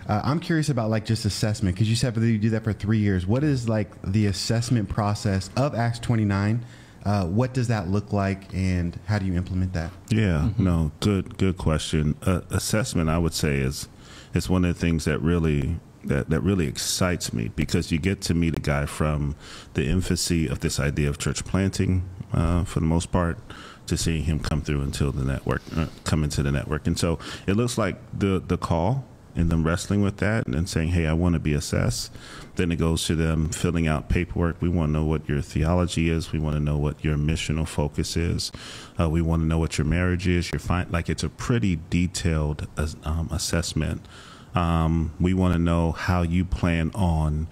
I'm curious about like just assessment, because you said that you do that for 3 years. What is like the assessment process of Acts 29? What does that look like, and how do you implement that? Yeah, no, good question. Assessment, I would say, is one of the things that really excites me, because you get to meet a guy from the infancy of this idea of church planting, for the most part, to seeing him come through until the network, come into the network. And so it looks like the call and them wrestling with that and then saying, hey, I want to be assessed. Then it goes to them filling out paperwork. We want to know what your theology is. We want to know what your missional focus is. We want to know what your marriage is. Like, it's a pretty detailed assessment. We want to know how you plan on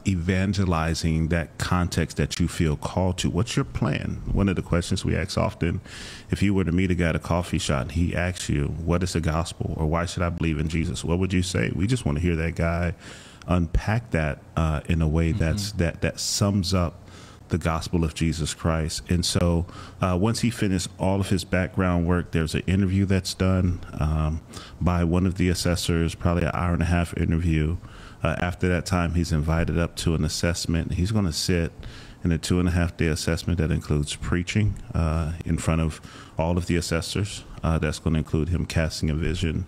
evangelizing that context that you feel called to. What's your plan? One of the questions we ask often, if you were to meet a guy at a coffee shop and he asks you, what is the gospel, or why should I believe in Jesus? What would you say? We just want to hear that guy unpack that in a way that sums up the gospel of Jesus Christ. And so once he finished all of his background work, there's an interview that's done by one of the assessors, probably an hour-and-a-half interview. After that time, he's invited up to an assessment. He's going to sit in a 2.5-day assessment that includes preaching in front of all of the assessors. That's going to include him casting a vision.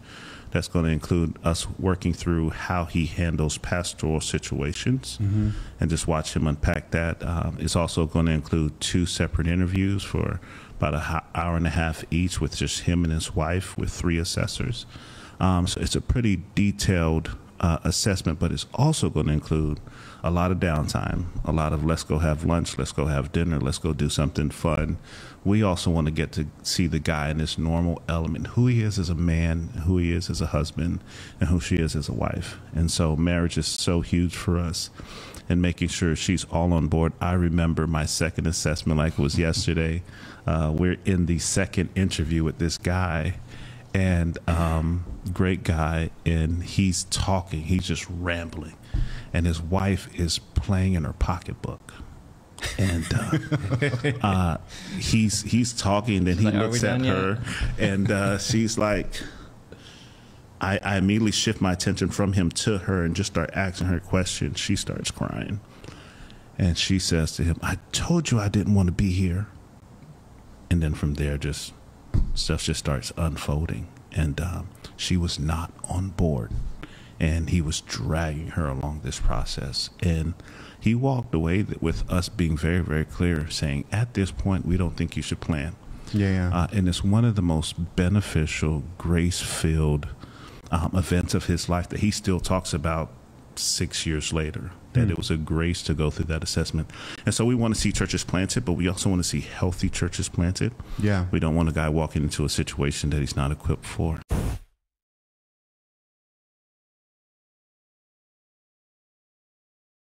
That's going to include us working through how he handles pastoral situations and just watch him unpack that. It's also going to include 2 separate interviews for about an hour-and-a-half each with just him and his wife, with 3 assessors. So it's a pretty detailed assessment, but it's also going to include a lot of downtime, a lot of let's go have lunch, let's go have dinner, let's go do something fun. We also want to get to see the guy in this normal element, who he is as a man, who he is as a husband, and who she is as a wife. And so marriage is so huge for us, and making sure she's all on board. I remember my second assessment like it was yesterday. We're in the second interview with this guy, and great guy, and he's talking, he's just rambling, and his wife is playing in her pocketbook, and he's talking, then he looks at her, and she's like, I immediately shift my attention from him to her and just start asking her questions. She starts crying, and she says to him, I told you I didn't want to be here. And then from there, just stuff just starts unfolding, and she was not on board, and he was dragging her along this process, and he walked away with us being very, very clear, saying, at this point, we don't think you should plan. And it's one of the most beneficial, grace-filled events of his life that he still talks about 6 years later, that it was a grace to go through that assessment. And so we want to see churches planted, but we also want to see healthy churches planted. We don't want a guy walking into a situation that he's not equipped for.